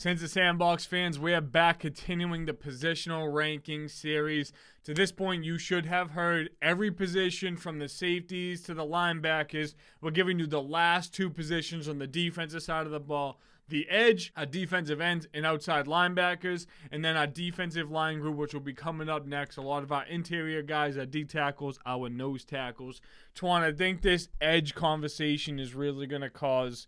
Since the Sandbox fans, we're back continuing the Positional Rankings Series. To this point, you should have heard every position from the safeties to the linebackers. We're giving you the last two positions on the defensive side of the ball. The edge, our defensive ends and outside linebackers, and then our defensive line group, which will be coming up next. A lot of our interior guys, our D tackles, our nose tackles. Twan, I think this edge conversation is really going to cause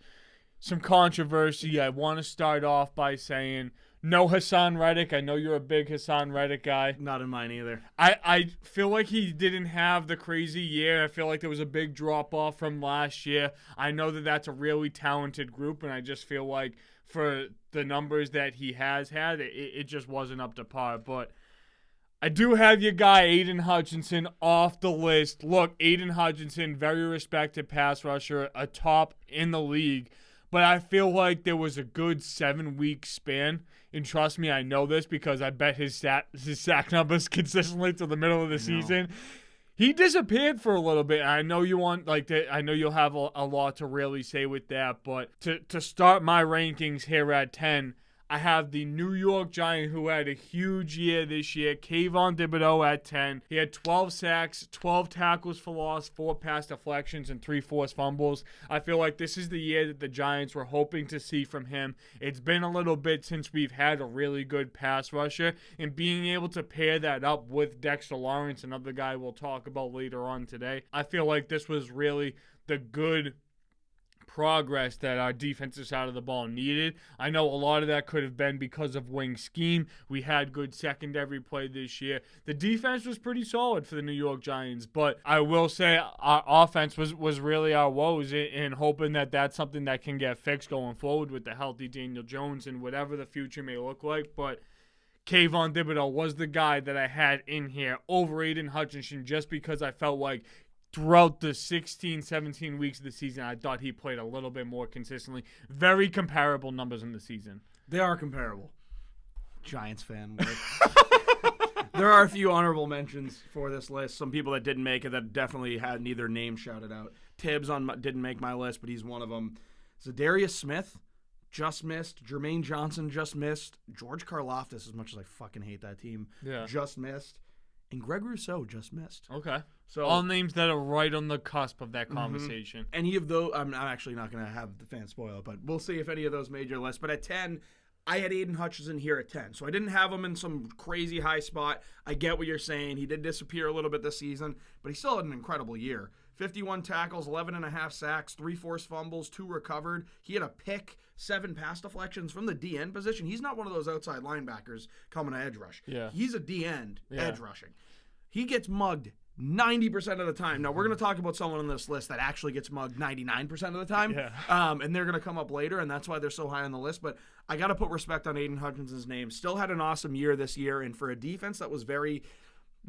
some controversy. I want to start off by saying no Hassan Reddick. I know you're a big Hassan Reddick guy. Not in mine either. I feel like he didn't have the crazy year. I feel like there was a big drop-off from last year. I know that that's a really talented group, and I just feel like for the numbers that he has had, it just wasn't up to par. But I do have your guy, Aiden Hutchinson, off the list. Look, Aiden Hutchinson, very respected pass rusher, a top in the league. But I feel like there was a good 7-week span. And trust me, I know this because I bet his sack numbers consistently to the middle of the season. He disappeared for a little bit. I know you want I know you'll have a lot to really say with that. But to start my rankings here at 10, I have the New York Giant, who had a huge year this year, Kayvon Thibodeau at 10. He had 12 sacks, 12 tackles for loss, 4 pass deflections, and 3 forced fumbles. I feel like this is the year that the Giants were hoping to see from him. It's been a little bit since we've had a really good pass rusher, and being able to pair that up with Dexter Lawrence, another guy we'll talk about later on today, I feel like this was really the good progress that our defensive side of the ball needed. I know a lot of that could have been because of wing scheme. We had good secondary play this year. The defense was pretty solid for the New York Giants, but I will say our offense was really our woes, and hoping that that's something that can get fixed going forward with the healthy Daniel Jones and whatever the future may look like. But Kayvon Thibodeau was the guy that I had in here over Aiden Hutchinson just because I felt like throughout the 16, 17 weeks of the season, I thought he played a little bit more consistently. Very comparable numbers in the season. They are comparable. Giants fan. There are a few honorable mentions for this list. Some people that didn't make it that definitely had neither name shouted out. Tibbs didn't make my list, but he's one of them. Zadarius Smith just missed. Jermaine Johnson just missed. George Karlaftis, as much as I fucking hate that team, just missed. And Greg Rousseau just missed. Okay. So all names that are right on the cusp of that conversation. Any of those, I'm actually not going to have the fans spoil it, but we'll see if any of those made your list. But at 10, I had Aiden Hutchinson here at 10. So I didn't have him in some crazy high spot. I get what you're saying. He did disappear a little bit this season, but he still had an incredible year. 51 tackles, 11.5 sacks, 3 forced fumbles, 2 recovered. He had a pick, 7 pass deflections from the D-end position. He's not one of those outside linebackers coming to edge rush. Yeah. He's a D-end edge rushing. He gets mugged 90% of the time. Now, we're going to talk about someone on this list that actually gets mugged 99% of the time. Yeah. And they're going to come up later, and that's why they're so high on the list. But I got to put respect on Aiden Hutchinson's name. Still had an awesome year this year, and for a defense that was very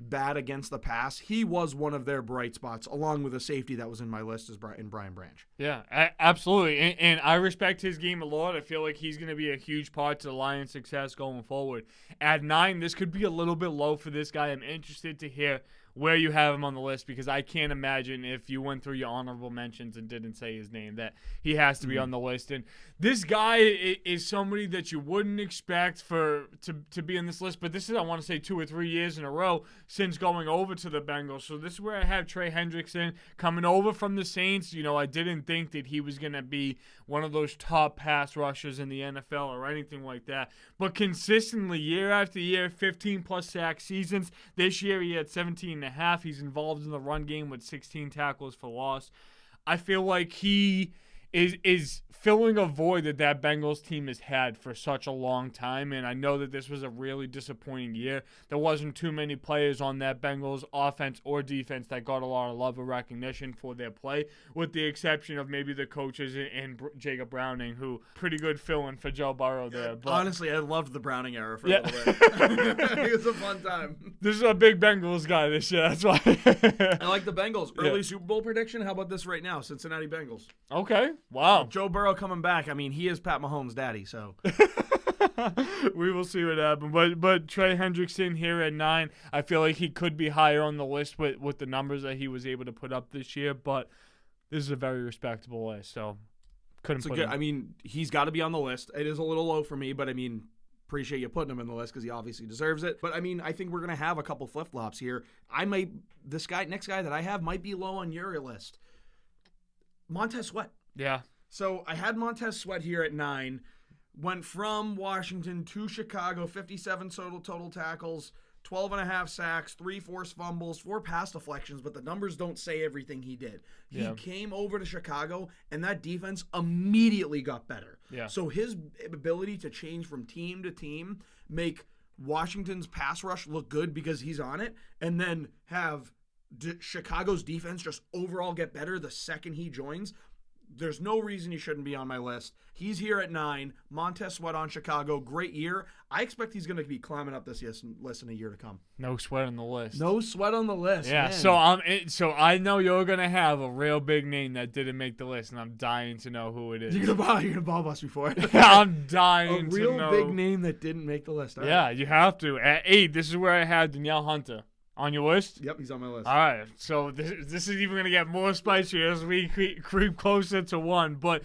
bad against the pass, he was one of their bright spots, along with a safety that was in my list as Brian Branch. Yeah, absolutely. And I respect his game a lot. I feel like he's going to be a huge part to the Lions' success going forward. At 9, this could be a little bit low for this guy. I'm interested to hear where you have him on the list, because I can't imagine if you went through your honorable mentions and didn't say his name that he has to be on the list. And this guy is somebody that you wouldn't expect to be in this list, but this is, I want to say, 2 or 3 years in a row since going over to the Bengals. So this is where I have Trey Hendrickson coming over from the Saints. You know, I didn't think that he was going to be one of those top pass rushers in the NFL or anything like that, but consistently year after year, 15+ sack seasons. This year he had 17.5. He's involved in the run game with 16 tackles for loss. I feel like he is filling a void that Bengals team has had for such a long time, and I know that this was a really disappointing year. There wasn't too many players on that Bengals offense or defense that got a lot of love or recognition for their play, with the exception of maybe the coaches and Jacob Browning, who pretty good fill-in for Joe Burrow there. But honestly, I loved the Browning era for a little bit. It was a fun time. This is a big Bengals guy this year, that's why. I like the Bengals. Early Super Bowl prediction, how about this right now? Cincinnati Bengals. Okay. Wow. Joe Burrow coming back. I mean, he is Pat Mahomes' daddy, so. We will see what happens. But Trey Hendrickson here at 9, I feel like he could be higher on the list with the numbers that he was able to put up this year, but this is a very respectable list. So Couldn't put him. I mean, he's got to be on the list. It is a little low for me, but I mean, appreciate you putting him in the list because he obviously deserves it. But I mean, I think we're gonna have a couple flip flops here. Next guy that I have might be low on your list. Montez Sweat. Yeah. So I had Montez Sweat here at 9. Went from Washington to Chicago, 57 total tackles, 12.5 sacks, 3 forced fumbles, 4 pass deflections, but the numbers don't say everything he did. He came over to Chicago, and that defense immediately got better. Yeah. So his ability to change from team to team, make Washington's pass rush look good because he's on it, and then have Chicago's defense just overall get better the second he joins. There's no reason he shouldn't be on my list. He's here at 9. Montez Sweat on Chicago. Great year. I expect he's going to be climbing up this list in a year to come. No Sweat on the list. No Sweat on the list. Yeah, man. so I know you're going to have a real big name that didn't make the list, and I'm dying to know who it is. You're gonna ball bust before. I'm dying to know. A real big name that didn't make the list. Yeah, you have to. At 8, this is where I had Danielle Hunter. On your list? Yep, he's on my list. All right, so this is even going to get more spicy as we creep closer to 1. But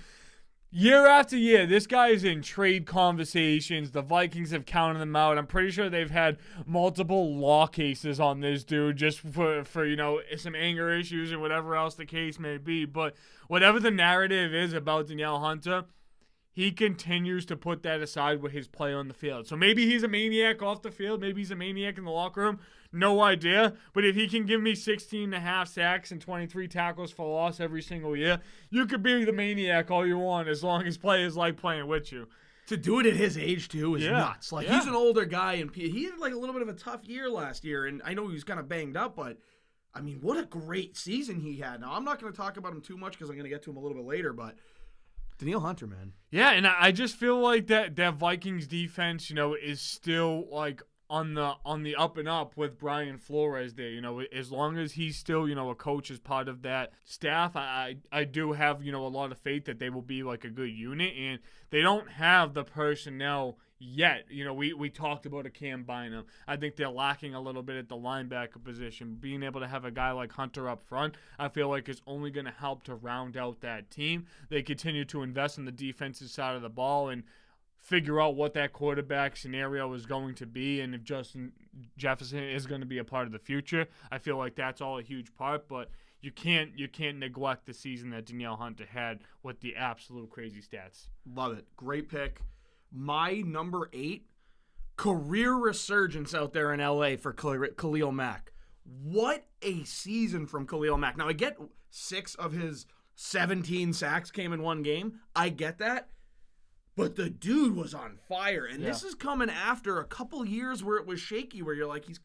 year after year, this guy is in trade conversations. The Vikings have counted him out. I'm pretty sure they've had multiple law cases on this dude just for some anger issues and whatever else the case may be. But whatever the narrative is about Danielle Hunter, he continues to put that aside with his play on the field. So maybe he's a maniac off the field. Maybe he's a maniac in the locker room. No idea. But if he can give me 16.5 sacks and 23 tackles for loss every single year, you could be the maniac all you want as long as players like playing with you. To do it at his age, too, is nuts. He's an older guy, and he had a little bit of a tough year last year, and I know he was kind of banged up, but I mean, what a great season he had. Now, I'm not going to talk about him too much because I'm going to get to him a little bit later, but Danielle Hunter, man. Yeah, and I just feel like that Vikings defense, is still on the up and up with Brian Flores there. As long as he's still, a coach as part of that staff, I do have, a lot of faith that they will be a good unit, and they don't have the personnel yet. We talked about a Cam Bynum. I think they're lacking a little bit at the linebacker position. Being able to have a guy like Hunter up front, I feel like is only going to help to round out that team. They continue to invest in the defensive side of the ball and figure out what that quarterback scenario is going to be, and if Justin Jefferson is going to be a part of the future. I feel like that's all a huge part, but you can't neglect the season that Danielle Hunter had with the absolute crazy stats. Love it. Great pick. My number 8, career resurgence out there in LA for Khalil Mack. What a season from Khalil Mack. Now, I get 6 of his 17 sacks came in one game. I get that. But the dude was on fire, and this is coming after a couple years where it was shaky, where you're like, he's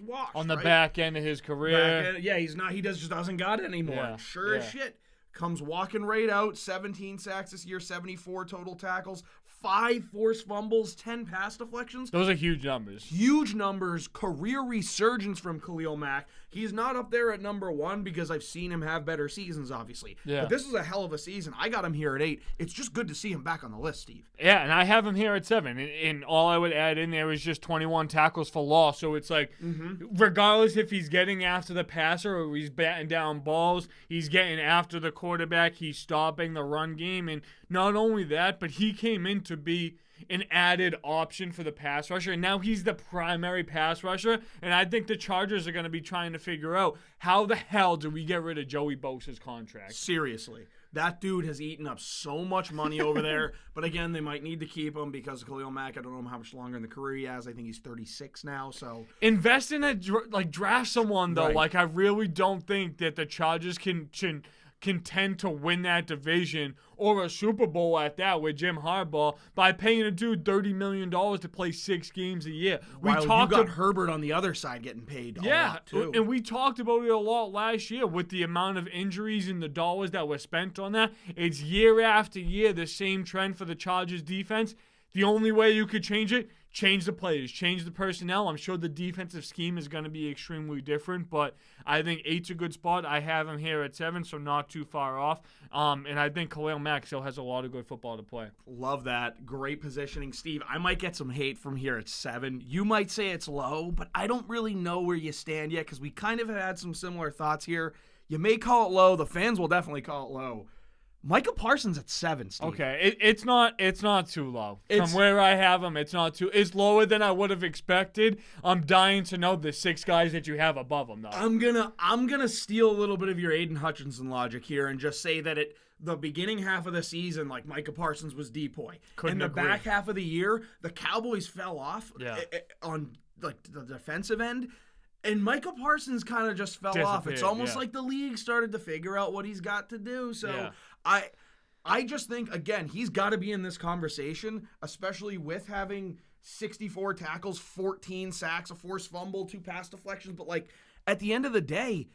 washed. On the back end of his career. He's not. He just doesn't got it anymore. Yeah. Sure as shit. Comes walking right out, 17 sacks this year, 74 total tackles, 5 forced fumbles, 10 pass deflections. Those are huge numbers. Huge numbers. Career resurgence from Khalil Mack. He's not up there at number 1 because I've seen him have better seasons, obviously. Yeah. But this is a hell of a season. I got him here at 8. It's just good to see him back on the list, Steve. Yeah, and I have him here at 7. And all I would add in there is just 21 tackles for loss. So it's regardless if he's getting after the passer or he's batting down balls, he's getting after the quarterback, he's stopping the run game. And not only that, but he came in to be an added option for the pass rusher, and now he's the primary pass rusher, and I think the Chargers are going to be trying to figure out how the hell do we get rid of Joey Bosa's contract. Seriously. That dude has eaten up so much money over there, but again, they might need to keep him because Khalil Mack, I don't know how much longer in the career he has. I think he's 36 now, so. Invest in draft someone, though. Right. I really don't think that the Chargers can contend to win that division or a Super Bowl at that with Jim Harbaugh by paying a dude $30 million to play 6 games a year. While you got Herbert on the other side getting paid a lot, too. And we talked about it a lot last year with the amount of injuries and the dollars that were spent on that. It's year after year the same trend for the Chargers defense. The only way you could change it, change the players, change the personnel. I'm sure the defensive scheme is going to be extremely different, but I think 8's a good spot. I have him here at 7, so not too far off. And I think Khalil Mack still has a lot of good football to play. Love that. Great positioning. Steve, I might get some hate from here at 7. You might say it's low, but I don't really know where you stand yet because we kind of had some similar thoughts here. You may call it low. The fans will definitely call it low. Micah Parsons at 7, Steve. Okay, it's not too low. From where I have him, it's lower than I would have expected. I'm dying to know the 6 guys that you have above him, though. I'm gonna steal a little bit of your Aiden Hutchinson logic here and just say that the beginning half of the season, like Micah Parsons was depoy. In the back half of the year, the Cowboys fell off on like the defensive end. And Micah Parsons kind of just fell off. It's almost like the league started to figure out what he's got to do. So I just think, again, he's got to be in this conversation, especially with having 64 tackles, 14 sacks, a forced fumble, 2 pass deflections. But, like, at the end of the day,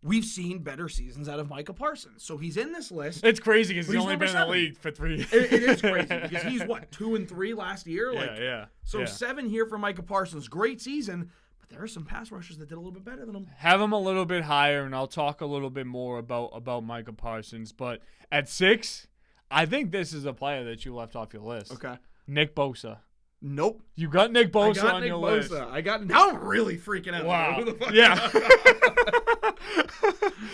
we've seen better seasons out of Micah Parsons. So he's in this list. It's crazy because he's only been in the league for 3 years. It is crazy because he's, 2-3 last year? So 7 here for Micah Parsons. Great season. There are some pass rushers that did a little bit better than him. Have him a little bit higher, and I'll talk a little bit more about Micah Parsons. But at 6, I think this is a player that you left off your list. Okay. Nick Bosa. Nope. You got Nick Bosa on your list. Now I'm really freaking out. Wow.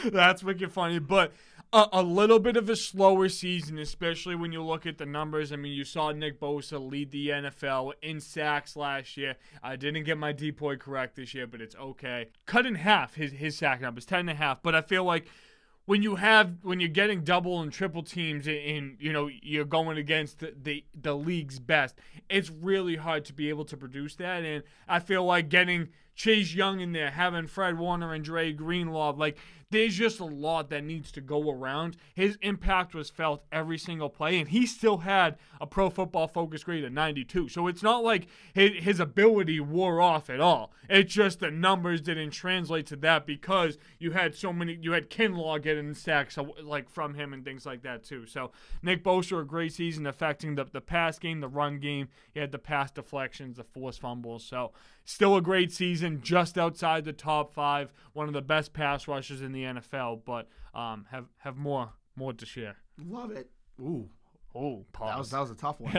That's wicked funny. But a little bit of a slower season, especially when you look at the numbers. I mean, you saw Nick Bosa lead the NFL in sacks last year. I didn't get my depoy correct this year, but it's okay. Cut in half his sack numbers, 10.5. But I feel like when you're getting double and triple teams and you're going against the league's best, it's really hard to be able to produce that. And I feel like getting Chase Young in there, having Fred Warner and Dre Greenlaw, like there's just a lot that needs to go around. His impact was felt every single play, and he still had a Pro Football Focus grade of 92. So it's not like his ability wore off at all. It's just the numbers didn't translate to that because you had Kinlaw getting sacks like from him and things like that too. So Nick Bosa, a great season affecting the pass game, the run game. He had the pass deflections, the forced fumbles. So still a great season, just outside the top 5. One of the best pass rushers in the NFL, but have more to share. Love it. Ooh. Oh, pause. That was a tough one.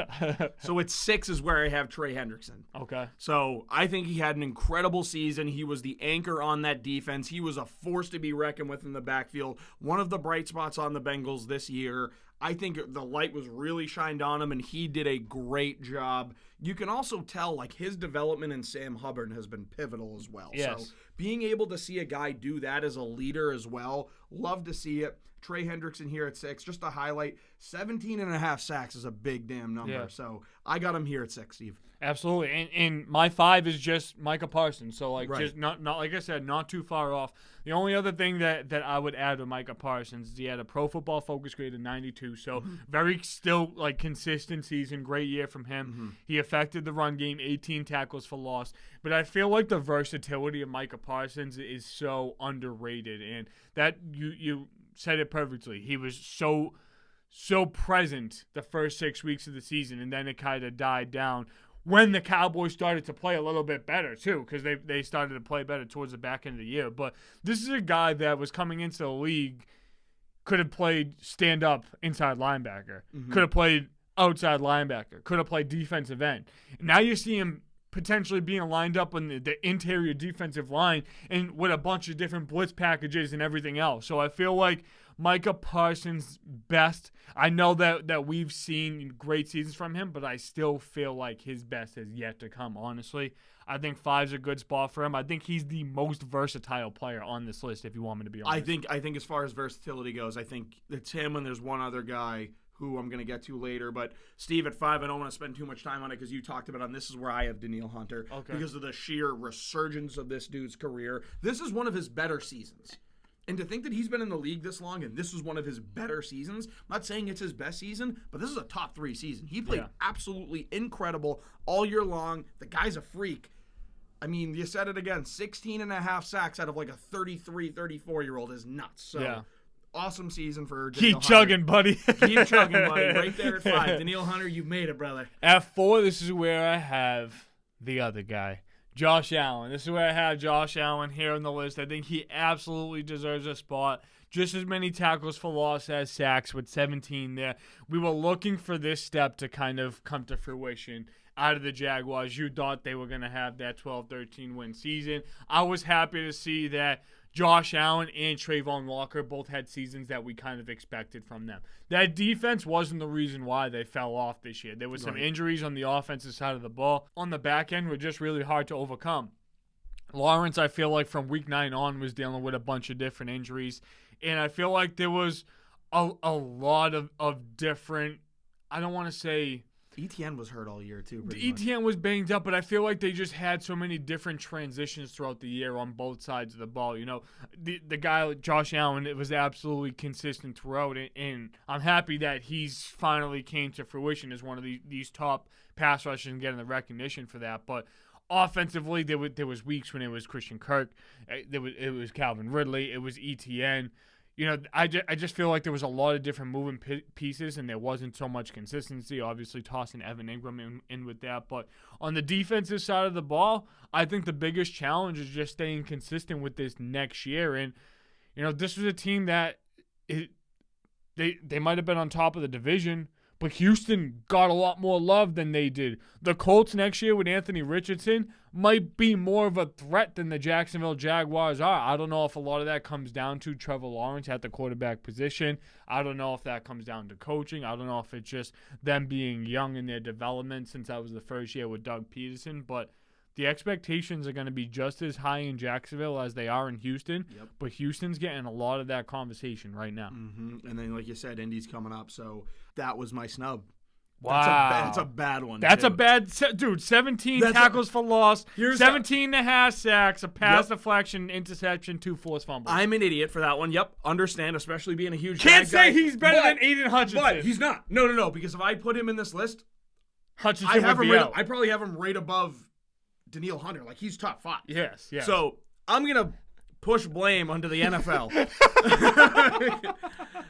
So at 6 is where I have Trey Hendrickson. Okay. So I think he had an incredible season. He was the anchor on that defense. He was a force to be reckoned with in the backfield. One of the bright spots on the Bengals this year. I think the light was really shined on him, and he did a great job. You can also tell, like, his development in Sam Hubbard has been pivotal as well. Yes. So being able to see a guy do that as a leader as well, love to see it. Trey Hendrickson here at 6. Just to highlight, 17.5 sacks is a big damn number. Yeah. So I got him here at 6, Steve. Absolutely. And my 5 is just Micah Parsons. So, like, just not like I said, not too far off. The only other thing that I would add with Micah Parsons is he had a Pro Football Focus grade of 92. So, very still, like, consistent season. Great year from him. He affected the run game, 18 tackles for loss. But I feel like the versatility of Micah Parsons is so underrated. And that you said it perfectly. He was so present the first 6 weeks of the season, and then it kind of died down when the Cowboys started to play a little bit better too, because they started to play better towards the back end of the year. But this is a guy that was coming into the league, could have played stand-up inside linebacker, could have played outside linebacker, could have played defensive end. Now you see him potentially being lined up on the interior defensive line and with a bunch of different blitz packages and everything else. So I feel like Micah Parsons best. I know that we've seen great seasons from him, but I still feel like his best is yet to come, honestly. I think 5's a good spot for him. I think he's the most versatile player on this list, if you want me to be honest. I think as far as versatility goes, I think it's him and there's one other guy who I'm going to get to later. But Steve, at 5, I don't want to spend too much time on it because you talked about it, and this is where I have Danielle Hunter. Okay. Because of the sheer resurgence of this dude's career. This is one of his better seasons. And to think that he's been in the league this long and this was one of his better seasons, I'm not saying it's his best season, but this is a top 3 season. He played absolutely incredible all year long. The guy's a freak. I mean, you said it again, 16.5 sacks out of like a 33, 34-year-old is nuts. So awesome season for Danielle Hunter. Keep chugging, buddy. Keep chugging, buddy. Right there at 5. Danielle Hunter, you've made it, brother. At 4, this is where I have the other guy. Josh Allen. This is where I have Josh Allen here on the list. I think he absolutely deserves a spot. Just as many tackles for loss as sacks with 17 there. We were looking for this step to kind of come to fruition out of the Jaguars. You thought they were going to have that 12-13 win season. I was happy to see that Josh Allen and Trayvon Walker both had seasons that we kind of expected from them. That defense wasn't the reason why they fell off this year. There was some injuries on the offensive side of the ball. On the back end were just really hard to overcome. Lawrence, I feel like from week 9 on, was dealing with a bunch of different injuries. And I feel like there was a lot of different, I don't want to say, ETN was hurt all year too. ETN was banged up, but I feel like they just had so many different transitions throughout the year on both sides of the ball. You know, the guy, Josh Allen, it was absolutely consistent throughout, and I'm happy that he's finally came to fruition as one of these top pass rushers and getting the recognition for that. But offensively, there was weeks when it was Christian Kirk, it was Calvin Ridley, it was ETN. You know, I just feel like there was a lot of different moving pieces, and there wasn't so much consistency. Obviously, tossing Evan Ingram in with that. But on the defensive side of the ball, I think the biggest challenge is just staying consistent with this next year. And, you know, this was a team that they might have been on top of the division, but Houston got a lot more love than they did. The Colts next year with Anthony Richardson might be more of a threat than the Jacksonville Jaguars are. I don't know if a lot of that comes down to Trevor Lawrence at the quarterback position. I don't know if that comes down to coaching. I don't know if it's just them being young in their development since that was the first year with Doug Peterson. But the expectations are going to be just as high in Jacksonville as they are in Houston. Yep. But Houston's getting a lot of that conversation right now. Mm-hmm. And then, like you said, Indy's coming up. So that was my snub. Wow. That's a bad one. That's too. a bad – dude, 17 tackles for loss, 17 and a half sacks, a pass deflection, interception, 2 forced fumbles. I'm an idiot for that one. Yep, understand, especially being a huge Can't say guy. he's better than Aiden Hutchinson. But he's not. No, because if I put him in this list, Hutchinson would be out. I probably have him right above Daniil Hunter. Like, he's top 5. Yes. So I'm going to push blame onto the NFL.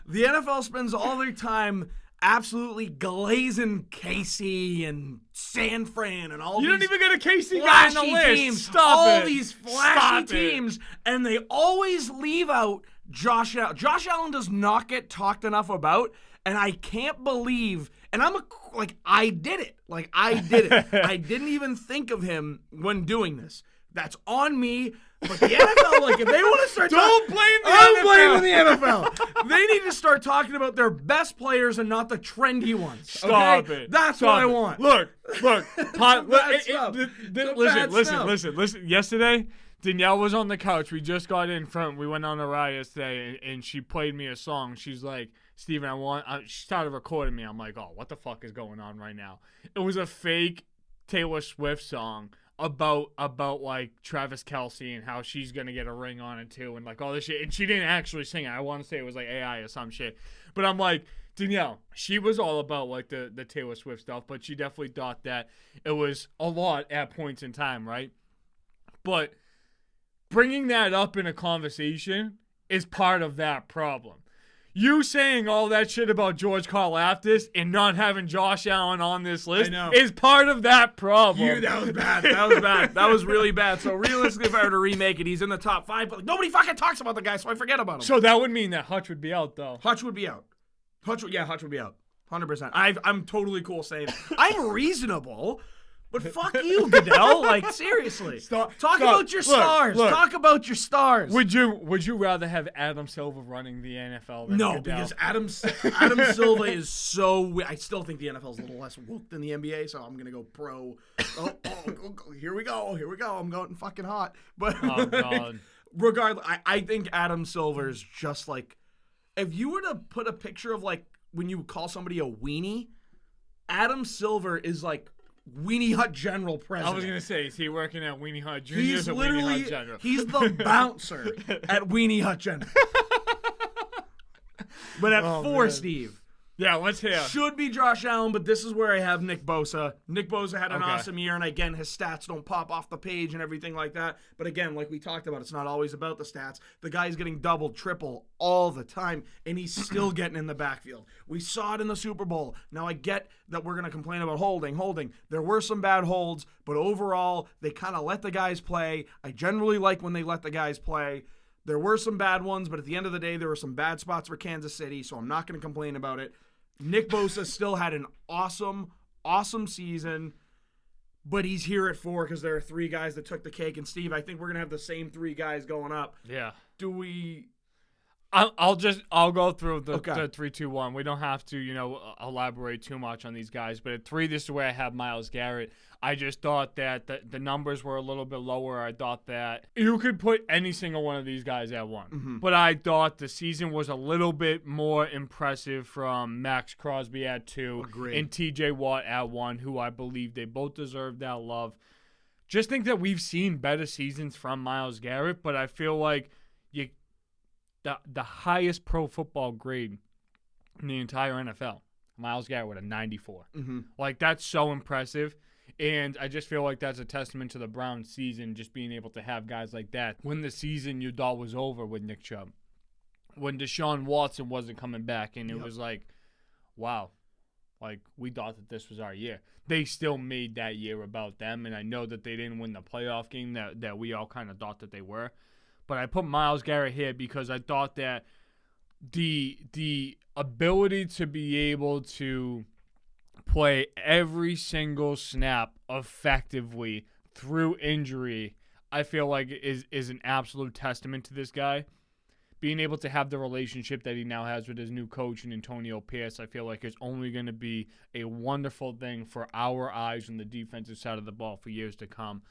The NFL spends all their time absolutely glazing Casey and San Fran and all you these don't even get a Casey guy on the list. teams. Stop all it. these flashy Stop teams, and they always leave out Josh Allen. Josh Allen does not get talked enough about, and I can't believe. And I did it. I did it. I didn't even think of him when doing this. That's on me. But the NFL, if they want to start Don't blame the NFL. I'm blaming the NFL. They need to start talking about their best players and not the trendy ones. Stop okay? it. That's Stop what I it. want. Look. Listen. Listen. Yesterday, Danielle was on the couch. We just got in from. We went on a ride yesterday, and she played me a song. She's like, Steven, she started recording me. I'm like, oh, what the fuck is going on right now? It was a fake Taylor Swift song about like Travis Kelce and how she's gonna get a ring on it too, and like all this shit. And she didn't actually sing it. I want to say it was like AI or some shit. But I'm like, Danielle, she was all about like the Taylor Swift stuff, but she definitely thought that it was a lot at points in time, right? But bringing that up in a conversation is part of that problem. You saying all that shit about George Karlaftis and not having Josh Allen on this list is part of that problem. That was bad. That was really bad. So realistically, if I were to remake it, he's in the top 5, but nobody fucking talks about the guy, so I forget about him. So that would mean that Hutch would be out, though. Hutch would be out. Hutch would be out. 100%. I'm totally cool saying it. I'm reasonable. But fuck you, Goodell. Silseriously. Talk about your stars. Look. Talk about your stars. Would you rather have Adam Silver running the NFL than No, Goodell? because Adam Silva is so. I still think the NFL is a little less woke than the NBA, so I'm gonna go pro. Here we go. I'm going fucking hot. But oh god. Regardless, I think Adam Silver's just like, if you were to put a picture of when you call somebody a weenie, Adam Silver is like Weenie Hut General President. I was gonna say, is he working at Weenie Hut Jr.? He's literally Weenie Hut General? He's the bouncer at Weenie Hut General. But at 4, man. Steve. Yeah, let's hear. Should be Josh Allen, but this is where I have Nick Bosa. Nick Bosa had an awesome year, and again, his stats don't pop off the page and everything like that. But again, like we talked about, it's not always about the stats. The guy's getting double, triple all the time, and he's still getting in the backfield. We saw it in the Super Bowl. Now, I get that we're going to complain about holding. There were some bad holds, but overall, they kind of let the guys play. I generally like when they let the guys play. There were some bad ones, but at the end of the day, there were some bad spots for Kansas City, so I'm not going to complain about it. Nick Bosa still had an awesome season. but he's here at 4 because there are 3 guys that took the cake. And Steve, I think we're gonna have the same 3 guys going up. Yeah. Do we? I'll go through the Okay. 3, 2, 1. We don't have to, elaborate too much on these guys. But at 3, this is where I have Myles Garrett. I just thought that the numbers were a little bit lower. I thought that you could put any single one of these guys at 1. Mm-hmm. But I thought the season was a little bit more impressive from Max Crosby at 2 Agreed. and TJ Watt at 1, who I believe they both deserve that love. Just think that we've seen better seasons from Myles Garrett, but I feel like the highest pro football grade in the entire NFL, Myles Garrett with a 94. Mm-hmm. Like, that's so impressive. And I just feel like that's a testament to the Browns season, just being able to have guys like that. When the season you thought was over with Nick Chubb, when Deshaun Watson wasn't coming back, and it was like, wow, like, we thought that this was our year. They still made that year about them, and I know that they didn't win the playoff game that we all kind of thought that they were. But I put Myles Garrett here because I thought that the ability to be able to play every single snap effectively through injury, I feel like is an absolute testament to this guy. Being able to have the relationship that he now has with his new coach and Antonio Pierce, I feel like is only going to be a wonderful thing for our eyes on the defensive side of the ball for years to come.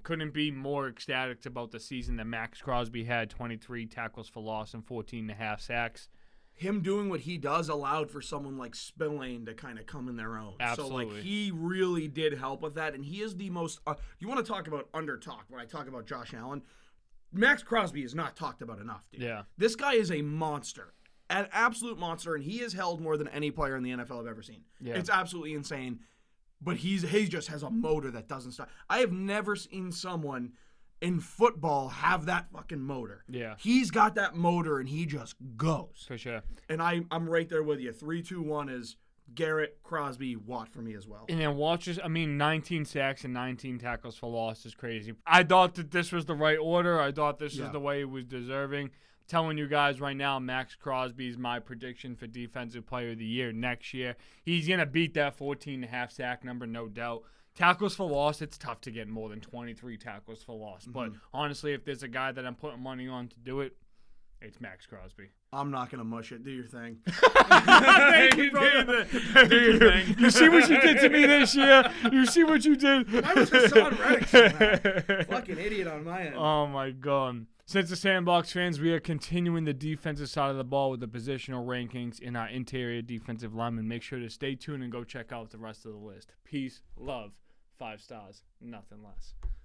Couldn't be more ecstatic about the season that Max Crosby had, 23 tackles for loss and 14.5 sacks. Him doing what he does allowed for someone like Spillane to kind of come in their own. Absolutely. So, like, he really did help with that, and he is the most you want to talk about under-talk when I talk about Josh Allen. Max Crosby is not talked about enough, dude. Yeah. This guy is a monster, an absolute monster, and he has held more than any player in the NFL I've ever seen. Yeah. It's absolutely insane, but he just has a motor that doesn't stop. I have never seen someone in football have that fucking motor. Yeah. He's got that motor, and he just goes. For sure. And I'm right there with you. 3, 2, 1 is Garrett, Crosby, Watt for me as well. And then watches, 19 sacks and 19 tackles for loss is crazy. I thought that this was the right order. I thought this is the way he was deserving. Telling you guys right now, Max Crosby is my prediction for Defensive Player of the Year next year. He's going to beat that 14.5 sack number, no doubt. Tackles for loss, it's tough to get more than 23 tackles for loss. Mm-hmm. But honestly, if there's a guy that I'm putting money on to do it, it's Max Crosby. I'm not going to mush it. Do your thing. Thank you, brother. Do your thing. You see what you did to me this year? You see what you did? I was Hassan Reddick somehow. Fucking idiot on my end. Oh, my God. Since the Sandbox fans, we are continuing the defensive side of the ball with the positional rankings in our interior defensive linemen. Make sure to stay tuned and go check out the rest of the list. Peace, love, 5 stars, nothing less.